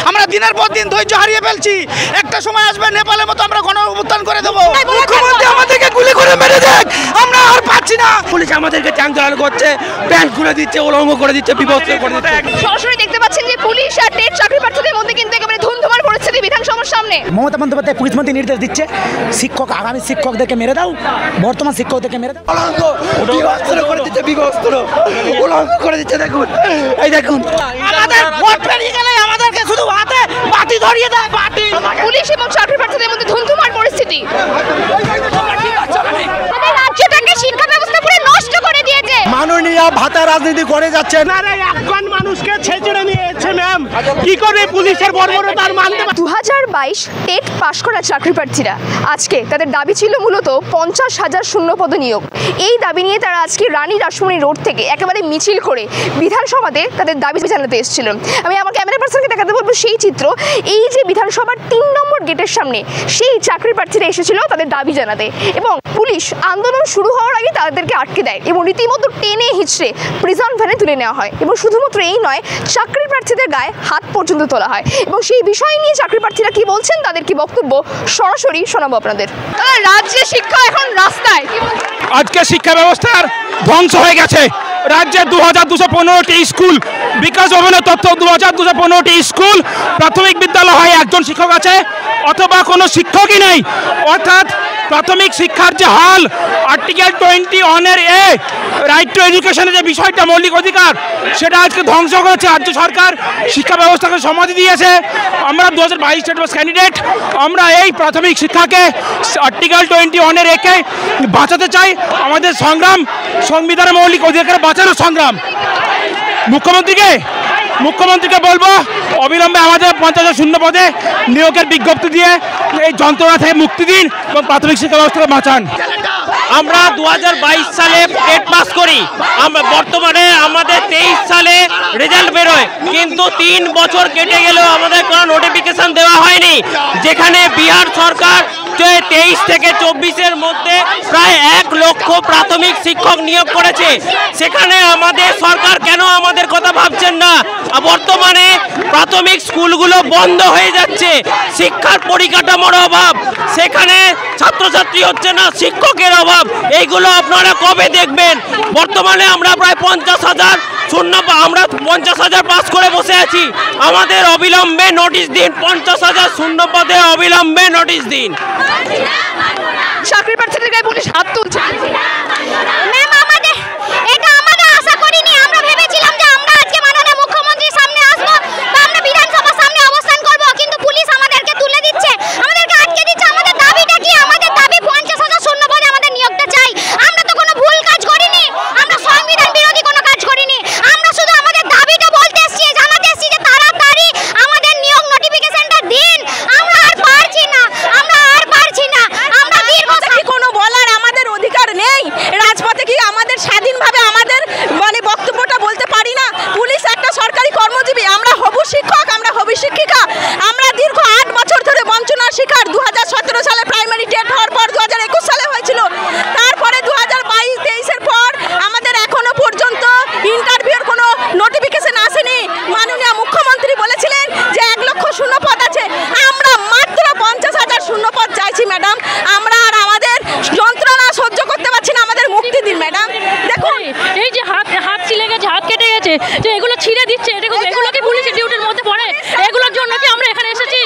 আমরা দিনের পর দিন ধৈর্য হারিয়ে ফেলছি। একটা সময় আসবে নেপালের মতো আমরা গণ অভ্যুত্থান করে দেবো। মুখ্যমন্ত্রী আমাদেরকে গুলি করে মেরে দেখ, আমরা আর পাচ্ছি না। পুলিশ আমাদেরকে ট্যাঙ্ক ধরানো করছে, প্যান্ট খুলে দিচ্ছে, উলঙ্গ করে দিচ্ছে, বিভক্ত করে দিচ্ছে। সরাসরি দেখতে পাচ্ছেন যে পুলিশ আর টেট চাকরি প্রার্থীদের মধ্যে কিন্তু একেবারে ধুন্ধুমার পরিস্থিতি বিধানসভার সামনে। মমতা বন্দ্যোপাধ্যায় পুলিশ মন্ত্রী নির্দেশ দিচ্ছে, শিক্ষক আগামী শিক্ষকদেরকে মেরে দাও, বর্তমান শিক্ষকদেরকে মেরে দাও। বিভস্ত্র করে দিচ্ছে, বিভস্ত্র উলঙ্গ করে দিচ্ছে। দেখুন, এই দেখুন, আমাদের ভোট পেরিয়ে গেলে আমাদেরকে শুধু হাতে বাটি ধরিয়ে দেয়, বাটি। পুলিশ এবং চাকরি প্রার্থীদের মধ্যে ধুন্ধুমার পরিস্থিতি। রাজ্যটাকে শিক্ষা ব্যবস্থা পুরো নষ্ট করে দিয়েছে। মাননীয় ভাতা রাজনীতি করে যাচ্ছে না রে, আফগান মানুষকে ছেঁচড়ে নিয়েছে ম্যাম। কি করে পুলিশের বর্বরতার মানতে 2022 টেট পাশ করা চাকরি প্রার্থীরা আজকে তাদের দাবি ছিল মূলত 50,000 শূন্যপদ নিয়োগ। এই দাবি নিয়ে তারা আজকে রানী রাসমণি রোড থেকে একেবারে মিছিল করে বিধানসভাতে তাদের দাবি জানাতে এসেছিল। আমি আমার ক্যামেরা পার্সনকে দেখাতে বলবো সেই চিত্র। এই যে বিধানসভার 3 নম্বর গেটের সামনে সেই চাকরি প্রার্থীরা এসেছিল তাদের দাবি জানাতে, এবং পুলিশ আন্দোলন শুরু হওয়ার আগে তাদেরকে আটকে দেয় এবং রীতিমতো টেনে হিচড়ে প্রিজন ভ্যানে তুলে নেওয়া হয়। এবং শুধুমাত্র এই নয়, চাকরি প্রার্থীদের গায়ে হাত পর্যন্ত তোলা হয়। এবং সেই বিষয় নিয়ে চাকরি প্রার্থীরা কি বলছেন, তাদের কি বক্তব্য, সরাসরি শোনাবো আপনাদের। রাজ্যে শিক্ষা এখন রাস্তায়। আজকে শিক্ষা ব্যবস্থার ধ্বংস হয়ে গেছে। রাজ্যে 2215টি স্কুল, বিকাশ ভবনের তথ্য 2215টি স্কুল, প্রাথমিক বিদ্যালয় হয় একজন শিক্ষক আছে অথবা কোনো শিক্ষকই নেই। অর্থাৎ প্রাথমিক শিক্ষার যে হাল, আর্টিকেল 21 এ রাইট টু এডুকেশনের যে বিষয়টা মৌলিক অধিকার, সেটা আজকে ধ্বংস করেছে রাজ্য সরকার। শিক্ষা ব্যবস্থাকে সমাধি দিয়েছে। আমরা 2022 স্টেট বাস ক্যান্ডিডেট, আমরা এই প্রাথমিক শিক্ষাকে আর্টিকেল 21 রেখে বাঁচাতে চাই। আমাদের সংগ্রাম সংবিধানের মৌলিক অধিকার বাঁচানোর সংগ্রাম। মুখ্যমন্ত্রীকে বলবো অবিলম্বে আমাদের 50,000 শূন্য পদে নিয়োগের বিজ্ঞপ্তি দিয়ে এই যন্ত্রণা থেকে মুক্তি দিন এবং প্রাথমিক শিক্ষা ব্যবস্থাকে বাঁচান। আমরা 2022 সালে টেট পাস করি, আমরা বর্তমানে আমাদের 23 সালে রেজাল্ট বেরোয়, কিন্তু 3 বছর কেটে গেলেও আমাদের কোনো নোটিফিকেশন দেওয়া হয়নি। যেখানে বিহার সরকার 23 থেকে 24-এর মধ্যে প্রায় 1 লক্ষ প্রাথমিক শিক্ষক নিয়োগ করেছে, সেখানে আমাদের সরকার কেন আমাদের কথা ভাবছেন না? বর্তমানে প্রাথমিক স্কুলগুলো বন্ধ হয়ে যাচ্ছে, শিক্ষার পরিকাঠামোর অভাব, সেখানে ছাত্রছাত্রী হচ্ছে না, শিক্ষকের অভাব। এইগুলো আপনারা কবে দেখবেন? বর্তমানে আমরা প্রায় 50,000 শূন্য, আমরা 50,000 পাস করে বসে আছি। আমাদের অবিলম্বে নোটিশ দিন, 50,000 শূন্য পদে অবিলম্বে নোটিশ দিন। চাকরি প্রার্থীদের গায়ে পুলিশ হাত তুলছে। এগুলো ছিঁড়ে দিচ্ছে, এগুলো কি পুলিশের ডিউটির মধ্যে পড়ে? এগুলোর জন্য কি আমরা এখানে এসেছি?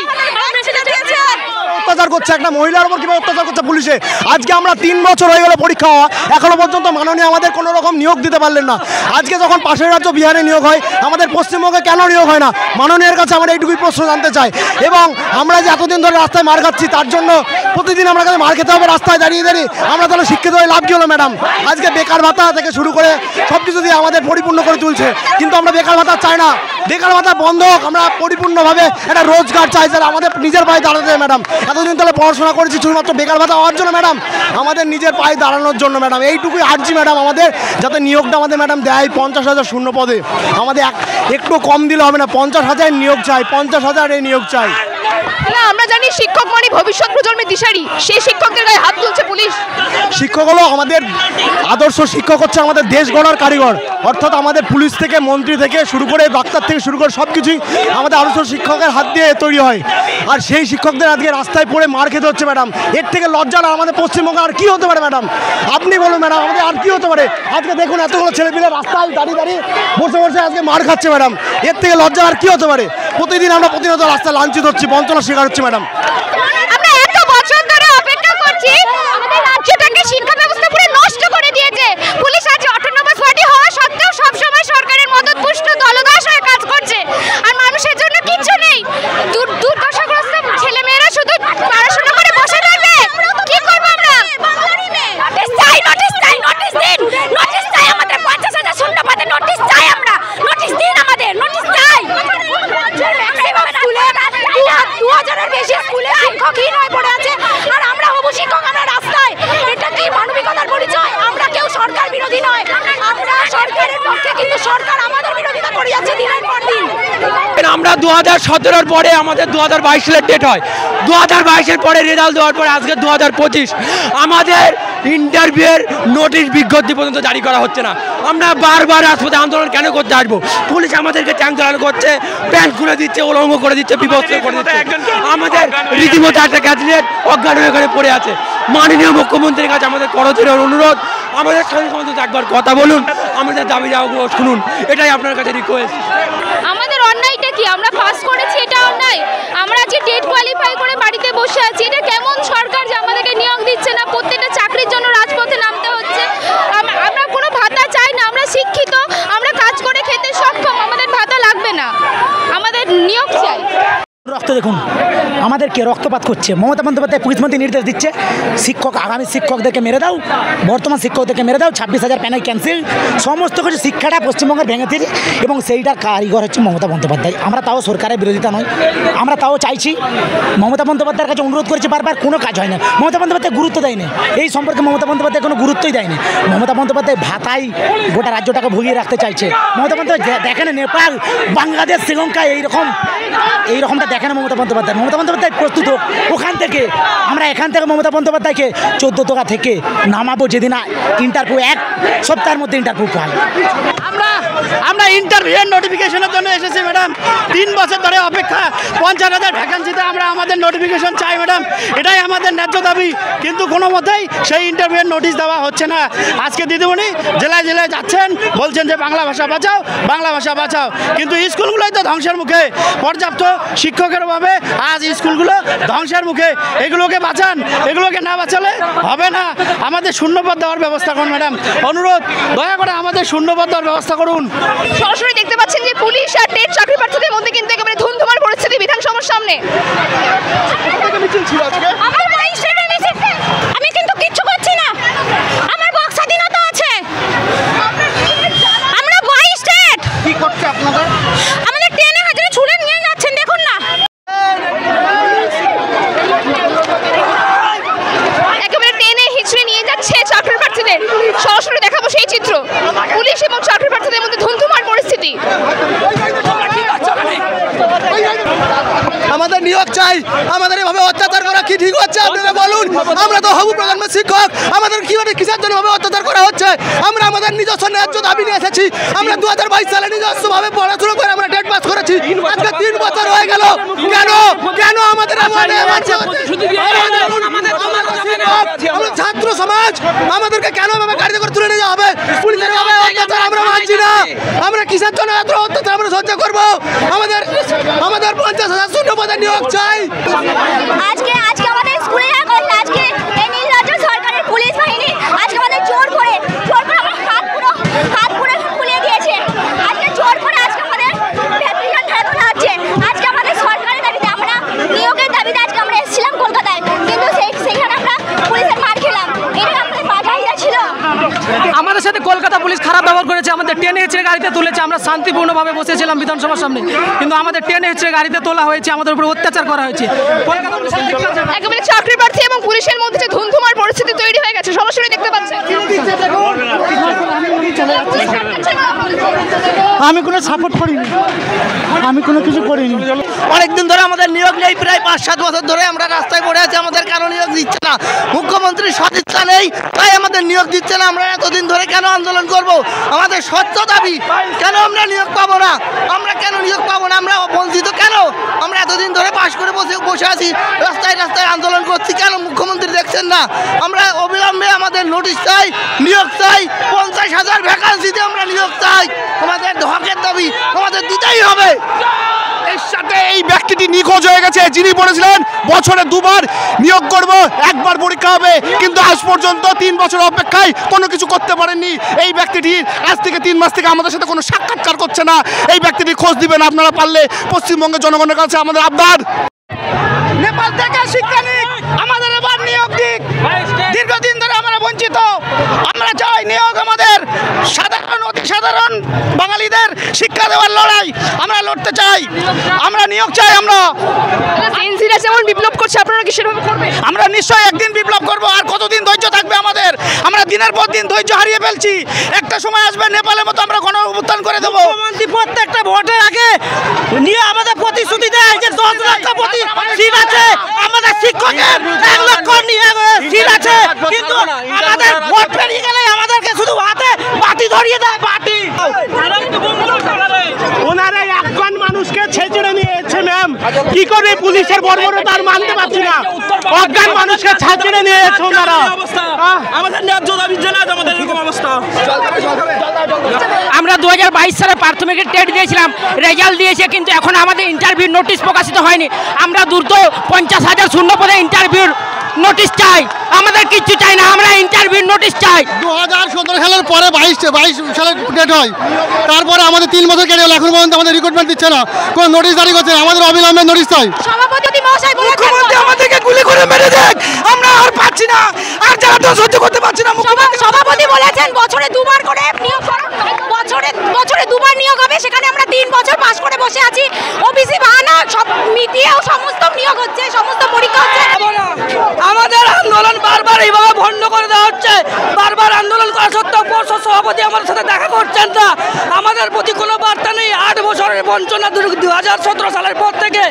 অত্যাচার করছে একটা মহিলার উপর, কিভাবে অত্যাচার করছে পুলিশে। আজকে আমরা 3 বছর হয়ে গেল পরীক্ষা হওয়া, এখনো পর্যন্ত মাননীয় আমাদের কোনো রকম নিয়োগ দিতে পারলেন না। আজকে যখন পাশের রাজ্য বিহারে নিয়োগ হয়, আমাদের পশ্চিমবঙ্গে কেন নিয়োগ হয় না? মাননীয়ের কাছে আমরা এইটুকুই প্রশ্ন জানতে চাই। এবং আমরা যে এতদিন ধরে রাস্তায় মার খাচ্ছি, তার জন্য প্রতিদিন আমরা কাছে মার খেতে হবে রাস্তায় দাঁড়িয়ে দাঁড়িয়ে। আমরা তাহলে শিক্ষিত হয়ে লাভ কি হলো ম্যাডাম? আজকে বেকার ভাতা থেকে শুরু করে সব কিছু দিয়ে আমাদের পরিপূর্ণ করে তুলছে, কিন্তু আমরা বেকার ভাতা চাই না। বেকার ভাতা বন্ধ হোক, আমরা পরিপূর্ণভাবে একটা রোজগার চাই, যারা আমাদের নিজের পায়ে দাঁড়াতে। ম্যাডাম এতদিন তাহলে পড়াশোনা করেছি শুধুমাত্র বেকার ভাতা হওয়ার জন্য ম্যাডাম, আমাদের নিজের পায়ে দাঁড়ানোর জন্য ম্যাডাম। এইটুকুই আর্জি ম্যাডাম আমাদের, যাতে নিয়োগটা আমাদের ম্যাডাম দেয় 50,000 শূন্য পদে। আমাদের একটু কম দিলে হবে না, 50,000 নিয়োগ চাই, 50,000 এই নিয়োগ চাই। না, আমরা জানি শিক্ষক মানে ভবিষ্যৎ প্রজন্মের দিশারি, সেই শিক্ষকদের গায়ে হাত তুলছে পুলিশ। শিক্ষক হলো আমাদের আদর্শ, শিক্ষক হচ্ছে আমাদের দেশ গড়ার কারিগর, অর্থাৎ আমাদের পুলিশ থেকে, মন্ত্রী থেকে শুরু করে, ডাক্তার থেকে শুরু করে সব কিছুই আমাদের আদর্শ শিক্ষকের হাত দিয়ে তৈরি হয়। আর সেই শিক্ষকদের আজকে রাস্তায় পড়ে মার খেতে হচ্ছে ম্যাডাম। এর থেকে লজ্জা না আমাদের পশ্চিমবঙ্গে আর কি হতে পারে ম্যাডাম? আপনি বলুন ম্যাডাম, আমাদের আর কি হতে পারে? আজকে দেখুন এতগুলো ছেলেপিলে রাস্তায় দাঁড়িয়ে দাঁড়িয়ে বসে বসে আজকে মার খাচ্ছে ম্যাডাম। এর থেকে লজ্জা আর কি হতে পারে? প্রতিদিন আমরা প্রতিনিয়ত রাস্তায় লাঞ্ছিত হচ্ছি, বঞ্চনার শিকার হচ্ছি ম্যাডাম। আমরা এত বছর ধরে অপেক্ষা করছি, আমাদের রাজ্যটাকে শিক্ষা ব্যবস্থা পুরো নষ্ট করে দিয়েছে পুলিশ। আজ অটোনমাস বডি হওয়া সত্ত্বেও সবসময় সরকারের মদতপুষ্ট দলদাস হয়ে কাজ করছে, আর মানুষের জন্য কিচ্ছু নেই। দুর্দশাগ্রস্ত ছেলেমেয়েরা শুধু পড়াশোনা করে বসে থাকবে। কি করবো আমরা? নোটিশ চাই, নোটিশ চাই, নোটিশ দিন, নোটিশ চাই আমাদের। 50,000 শূন্যপদে নোটিশ চাই আমরা, নোটিশ দিন আমাদের, নোটিশ চাই। স্কুলে 2000-এর বেশি স্কুলে শিক্ষকহীন হয়ে পড়ে আছে, আর আমরা হবু শিক্ষক, আমরা রাস্তায়। এটা কি মানবিকতার পরিচয়? আমরা কেউ সরকার বিরোধী নয়, আমরা সরকারের পক্ষে, কিন্তু সরকার আমাদের বিরোধিতা করে যাচ্ছে দিনের পর দিন। আমরা 2017-এর পরে আমাদের 2022 সালের ডেট হয়, 2022-এর পরে রেজাল্ট দেওয়ার পরে আজকে 2025, আমাদের ইন্টারভিউয়ের নোটিশ বিজ্ঞপ্তি পর্যন্ত জারি করা হচ্ছে না। আমরা বারবার রাজপথে আন্দোলন কেন করতে আসবো? পুলিশ আমাদেরকে ট্যাঙ্ক চালানো করছে, প্যান্ট খুলে দিচ্ছে, উলঙ্গ করে দিচ্ছে, বিভৎস করে দিচ্ছে। আমাদের রীতিমতো একটা ক্যাবিনেট অজ্ঞান হয়ে করে পড়ে আছে। মাননীয় মুখ্যমন্ত্রীর কাছে আমাদের করজোড়ে অনুরোধ, আমাদের স্বাধীন সমাজ একবার কথা বলুন, আমাদের দাবি দাওয়াগুলো শুনুন, এটাই আপনার কাছে রিকোয়েস্ট। আমাদের অন্যায়টা কি? আমরা পাস করেছি, এটা অন্যায়? আমরা যে টেট কোয়ালিফাই করে বাড়িতে বসে আছি, এটা কেমন সরকার যে আমাদেরকে নিয়োগ দিচ্ছে না? প্রত্যেকটা চাকরির জন্য রাজপথে নামতে হচ্ছে। আমরা কোনো ভাতা চাই না, আমরা শিক্ষিত, আমরা কাজ করে খেতে সক্ষম, আমাদের ভাতা লাগবে না, আমাদের নিয়োগ চাই। রক্ত দেখুন, আমাদেরকে রক্তপাত করছে। মমতা বন্দ্যোপাধ্যায় পুলিশ মন্ত্রী নির্দেশ দিচ্ছে, শিক্ষক, আগামী শিক্ষকদেরকে মেরে দাও, বর্তমান শিক্ষকদেরকে মেরে দাও, 26,000 প্যানেল ক্যান্সেল, সমস্ত কিছু শিক্ষাটা পশ্চিমবঙ্গের ভেঙে দিয়েছে, এবং সেইটার কারিগর হচ্ছে মমতা বন্দ্যোপাধ্যায়। আমরা তাও সরকারের বিরোধিতা নয়, আমরা তাও চাইছি। মমতা বন্দ্যোপাধ্যায়ের কাছে অনুরোধ করেছে বারবার, কোনো কাজ হয় না। মমতা বন্দ্যোপাধ্যায় গুরুত্ব দেয়নি এই সম্পর্কে, মমতা বন্দ্যোপাধ্যায় কোনো গুরুত্বই দেয়নি। মমতা বন্দ্যোপাধ্যায় ভাতাই গোটা রাজ্যটাকে ভুগিয়ে রাখতে চাইছে। মমতা বন্দ্যোপাধ্যায় দেখেন নেপাল, বাংলাদেশ, শ্রীলঙ্কা এইরকমটা দেখে না মমতা বন্দ্যোপাধ্যায়। মমতা বন্দ্যোপাধ্যায় প্রস্তুত হোক ওখান থেকে, আমরা এখান থেকে মমতা বন্দ্যোপাধ্যায়কে 14 টাকা থেকে নামাবো, যেদিন ইন্টারভিউ 1 সপ্তাহের মধ্যে ইন্টারভিউ পাই। আমরা ইন্টারভিউয়ের নোটিফিকেশনের জন্য এসেছি ম্যাডাম। 3 বছর ধরে অপেক্ষা, 50,000 ভ্যাকেন্সিতে আমরা আমাদের নোটিফিকেশন চাই ম্যাডাম, এটাই আমাদের ন্যায্য দাবি। কিন্তু কোনো মতেই সেই ইন্টারভিউয়ের নোটিশ দেওয়া হচ্ছে না। আজকে দিদিমণি জেলায় জেলায় যাচ্ছেন, বলছেন যে বাংলা ভাষা বাঁচাও, বাংলা ভাষা বাঁচাও, কিন্তু স্কুলগুলোই তো ধ্বংসের মুখে। পর্যাপ্ত শিক্ষকের অভাবে আজ স্কুলগুলো ধ্বংসের মুখে। এগুলোকে বাঁচান, এগুলোকে না বাঁচালে হবে না। আমাদের শূন্যপদ দেওয়ার ব্যবস্থা করুন ম্যাডাম, অনুরোধ, দয়া করে আমাদের শূন্যপদ দেওয়ার ব্যবস্থা করুন। সরাসরি দেখতে পাচ্ছেন যে পুলিশ আর টেট চাকরি প্রার্থীদের মধ্যে কিন্তু একেবারে ধুন্ধুমার পরিস্থিতি বিধানসভার সামনে। আমি কিন্তু কিচ্ছু করছি না, আমার বাক স্বাধীনতা আছে। আমরা 22 স্টেট কি করছে আপনাদের? আমাদের ট্রেনে হাজারে ছুড়ে নিয়ে যাচ্ছেন, দেখুন না। একেবারে টেনে হিচড়ে নিয়ে যাচ্ছে চাকরি প্রার্থীদের। সরাসরি দেখাবো সেই চিত্র, পুলিশ এবং চাকরি প্রার্থীদের মধ্যে ধুন্ধুমার পরিস্থিতি। আমাদের নিয়োগ চাই, আমাদের এভাবে অত্যাচার করা কি ঠিক হচ্ছে? আপনারা বলুন। আমরা তো হবু প্রজন্মের শিক্ষক, আমাদের কিভাবে কিসের জন্য ভাবে অত্যাচার করা হচ্ছে? আমরা আমাদের নিজস্ব ন্যায্য দাবি নিয়ে এসেছি। আমরা 2022 সালে নিজস্বভাবে পড়াশোনা করে আমরা টেট পাস করেছি। আজকে 3 বছর হয়ে গেল, কেন কেন আমাদের ছাত্র সমাজ আমাদেরকে কেন ভাবে গাড়িতে করে তুলে নিয়ে যাওয়া হবে? পুলিশের ভাবে অত্যাচার আমরা মানছি না। আমরা কিসের জন্য এত অত্যাচার আমরা সহ্য করবো? আমাদের 50,000 শূন্যপদে নিয়োগ চাই। আজকে আমাদের স্কুলে আজকে এই নীল রাজ্য সরকারের পুলিশ বাহিনী আজকে আমাদের জোর করে আমার হাত পুরো খুলিয়ে দিয়েছে। আজকে জোর করে আজকে আমাদের ভ্যাটিকান ধারণা হচ্ছে। আজকে আমাদের সরকারের দাবিতে, আমরা নিয়োগের দাবিতে আজকে আমরা এসেছিলাম কলকাতায়, কিন্তু সেইখানে আমরা পুলিশের মার খেলাম। এটা আমাদের বাধাইয়া ছিল। আমাদের সাথে কলকাতা পুলিশ খারাপ ব্যবহার করেছে, আমাদের টেনে হেঁচড়ে গাড়িতে তুলেছে। আমরা শান্তিপূর্ণভাবে বসেছিলাম বিধানসভার সামনে, কিন্তু আমাদের টেনে হেঁচড়ে গাড়িতে তোলা হয়েছে, আমাদের উপর অত্যাচার করা হয়েছে। একেবারে চাকরি প্রার্থী এবং পুলিশের মধ্যে যে ধুন্ধুমার পরিস্থিতি তৈরি হয়ে গেছে, সরাসরি দেখতে পাচ্ছেন। আমি কোনো সাপোর্ট করিনি, আমি কোনো কিছু করিনি। অনেকদিন ধরে আমাদের নিয়োগ নেই, প্রায় 5-7 বছর ধরে আমরা রাস্তায় পড়ে আছি, আমাদের কেন নিয়োগ দিচ্ছে না? মুখ্যমন্ত্রীর সদিচ্ছা নেই, তাই আমাদের নিয়োগ দিচ্ছে না। আমরা এতদিন ধরে কেন আন্দোলন করব? আমাদের সত্য দাবি, কেন আমরা নিয়োগ পাবো না? আমরা কেন নিয়োগ পাবো না? আমরা বঞ্চিত কেন? আমরা এতদিন ধরে পাশ করে বসে আছি, রাস্তায় রাস্তায় আন্দোলন করছি, কেন মুখ্যমন্ত্রী দেখছেন না? আমরা অবিলম্বে আমাদের নোটিশ চাই, নিয়োগ চাই, 50,000 ভ্যাকান্সিতে আমরা নিয়োগ চাই। আমাদের হকের দাবি আমাদের দিতেই হবে। এর সাথে এই ব্যক্তিটি নিখোঁজ হয়ে গেছে, যিনি বলেছিলেন বছরে 2বার নিয়োগ করব, 1বার পরীক্ষা হবে, কিন্তু আজ পর্যন্ত 3 বছর অপেক্ষায় কোনো কিছু করতে পারেননি। এই ব্যক্তিটি আজ থেকে 3 মাস থেকে আমাদের সাথে কোনো সাক্ষাৎকার করছে না। এই ব্যক্তিটি খোঁজ দিবেন আপনারা পারলে। পশ্চিমবঙ্গের জনগণের কাছে আমাদের আবদার, নেপাল থেকে শিক্ষা নিক, আমাদের এবার নিয়োগ দিক। দীর্ঘদিন ধরে আমরা বঞ্চিত, আমরা চাই নিয়োগ। আমাদের সাধারণ অতি সাধারণ বাঙালিদের শিক্ষা দেওয়ার লড়াই আমরা লড়তে চাই, আমরা নিয়োগ চাই। আমরা এনসিরা যেমন বিপ্লব করছে, আপনারা কি সেরকম করবেন? আমরা নিশ্চয়ই একদিন বিপ্লব করব। আর কতদিন ধৈর্য থাকবে আমাদের? আমরা দিনের পর দিন ধৈর্য হারিয়ে ফেলছি। একটা সময় আসবে নেপালের মতো আমরা গণ অভ্যুত্থান করে দেবো। মুখ্যমন্ত্রী প্রত্যেকটা ভোটের আগে নিয়ে আমাদের প্রতিশ্রুতি দেয় যে 10 লক্ষ সিট আছে, আমাদের শিক্ষকের 1 লক্ষ সিট আছে, কিন্তু আমাদের ভোট পেরিয়ে গেলে আমাদেরকে শুধু হাতে বাটি ধরিয়ে দেয়, বাটি। ওনারা আফগান মানুষকে ছেঁচড়ে নিয়েছে ম্যাম, কি করে পুলিশের বর্বরতা আর মানতে পারছি না। আফগান মানুষকে ছেঁচড়ে নিয়েছে ওনারা। আমাদের ন্যায্য দাবি জানা আমাদের এরকম অবস্থা। আমরা 2022 সালে প্রাথমিকের টেট দিয়েছিলাম, রেজাল্ট দিয়েছে, কিন্তু এখন আমাদের ইন্টারভিউ নোটিশ প্রকাশিত হয়নি। আমরা দ্রুত 50,000 শূন্য পদে ইন্টারভিউর নোটিশ চাই, আমাদের কিচ্ছু চাই না, আমরা ইন্টারভিউ নোটিশ চাই। 2017 সালের পরে 22 সালের ডেট হয়, তারপরে আমাদের 3 বছর কেটে গেল, এখন পর্যন্ত আমাদের রিক্রুটমেন্ট দিচ্ছে না, কোনো নোটিশ জারি করছে না। আমাদের অবিলম্বে নোটিশ চাই। সভাপতি মহাশয় মুখ্যমন্ত্রী আমাদেরকে গুলি করে মেরে দেখ, আমরা আর পাচ্ছি না, আর যারা তো সহ্য করতে পারছি না। সভাপতি বলেছেন বছরে 2বার করে নিয়োগ, বছরে 2বার নিয়োগ হবে, সেখানে আমরা 3 বছর পাস করে বসে আছি। ওবিসি বাহানা সব মিটিয়েও সমস্ত নিয়োগ হচ্ছে, সমস্ত পরীক্ষা হচ্ছে। আমাদের আন্দোলন বারবার এইভাবে ভণ্ড করে দেওয়া হচ্ছে। বারবার আন্দোলন করা সত্ত্বেও পর্ষদ সভাপতি আমাদের সাথে দেখা করছেন না, আমাদের প্রতি কোনো বার্তা নেই। 8 বছরের বঞ্চনা 2017 সালের পর থেকে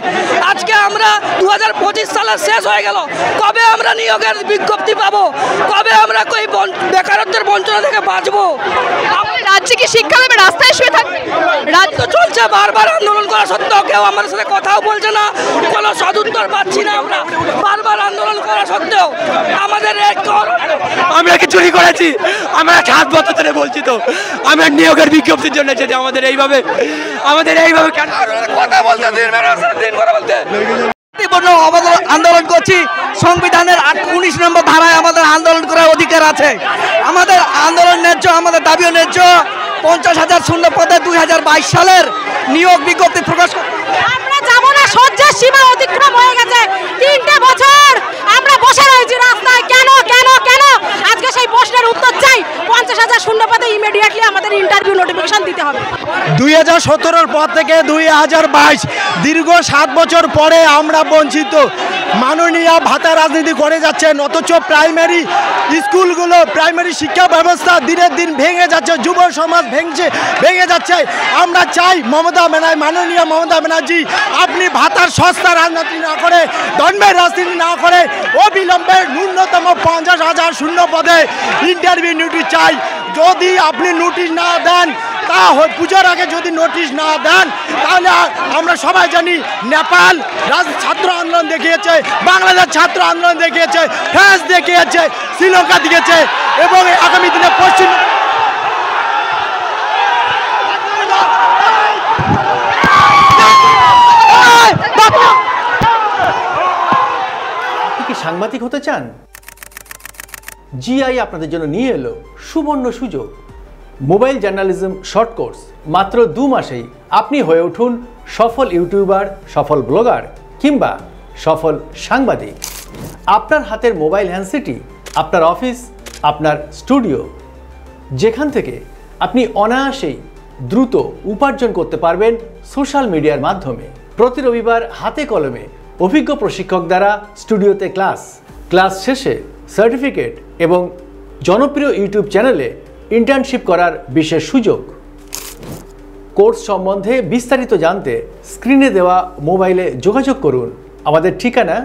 আজকে আমরা 2025 সালে শেষ হয়ে গেল। কবে আমরা নিয়োগের বিজ্ঞপ্তি পাবো? কবে আমরা এই বেকারত্বের বঞ্চনা থেকে বাঁচবো? রাজ্যে কি শিক্ষা দেবে? রাস্তায় শুয়ে থাকবে? রাজ্য চলছে, বারবার আন্দোলন করা সত্ত্বেও কেউ আমাদের সাথে কথাও বলছে না, কোনো সদুত্তর পাচ্ছি না। আমরা বারবার আন্দোলন করা সত্ত্বেও আমাদের আমরা কি চুরি করেছি? আমরা 7 বছর ধরে বলছি তো, আমরা নিয়োগের বিজ্ঞপ্তির জন্য এসেছি। আমাদের এইভাবে কেন কথা বলতে আন্দোলন করছি? সংবিধানের 19 নম্বর ধারায় আমাদের আন্দোলন করার অধিকার আছে। আমাদের আন্দোলন ন্যায্য, আমাদের দাবিও ন্যায্য। 50,000 শূন্য পদে 2022 সালের নিয়োগ বিজ্ঞপ্তি প্রকাশ। আমরা যাব না, সহ্যের সীমা অতিক্রম হয়ে গেছে। 3টে বছর আমরা বসে রয়েছি রাস্তায়, কেন কেন কেন? আজকে সেই প্রশ্নের উত্তর চাই। 50,000 শূন্য পদে ইমিডিয়েটলি আমাদের ইন্টারভিউ নোটিফিকেশন দিতে হবে। 2017 পর থেকে 2022 দীর্ঘ 7 বছর পরে আমরা বঞ্চিত। মাননীয় ভাতা রাজনীতি করে যাচ্ছেন, অথচ প্রাইমারি স্কুলগুলো, প্রাইমারি শিক্ষা ব্যবস্থা দিনের দিন ভেঙে যাচ্ছে, যুব সমাজ ভেঙে যাচ্ছে। আমরা চাই মাননীয় মমতা ব্যানার্জি, আপনি ভাতার সস্তা রাজনীতি না করে, দণ্ডের রাজনীতি না করে অবিলম্বে ন্যূনতম 50,000 শূন্য পদে ইন্টারভিউ নোটিশ চাই। যদি আপনি নোটিশ না দেন, তা পুজোর আগে যদি নোটিশ না দেন, তাহলে আমরা সবাই জানি নেপাল ছাত্র আন্দোলন দেখিয়েছে, বাংলাদেশ ছাত্র আন্দোলন দেখিয়েছে, ফ্রান্স দেখিয়েছে, শ্রীলঙ্কা দিয়েছে, এবং আগামী দিনে পশ্চিম কি সাংবাদিক হতে চান? জিআই আপনাদের জন্য নিয়ে এলো সুবর্ণ সুযোগ, মোবাইল জার্নালিজম শর্ট কোর্স। মাত্র 2 মাসেই আপনি হয়ে উঠুন সফল ইউটিউবার, সফল ব্লগার কিংবা সফল সাংবাদিক। আপনার হাতের মোবাইল হ্যান্ডসেটই আপনার অফিস, আপনার স্টুডিও, যেখান থেকে আপনি অনায়াসেই দ্রুত উপার্জন করতে পারবেন সোশ্যাল মিডিয়ার মাধ্যমে। প্রতি রবিবার হাতে কলমে অভিজ্ঞ প্রশিক্ষক দ্বারা স্টুডিওতে ক্লাস শেষে সার্টিফিকেট এবং জনপ্রিয় ইউটিউব চ্যানেলে ইন্টার্নশিপ করার বিশেষ সুযোগ। কোর্স সম্বন্ধে বিস্তারিত জানতে স্ক্রিনে দেওয়া মোবাইলে যোগাযোগ করুন। আমাদের ঠিকানা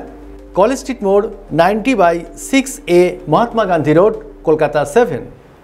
কলেজ স্ট্রিট মোড় 90/6A মহাত্মা গান্ধী রোড, কলকাতা 7।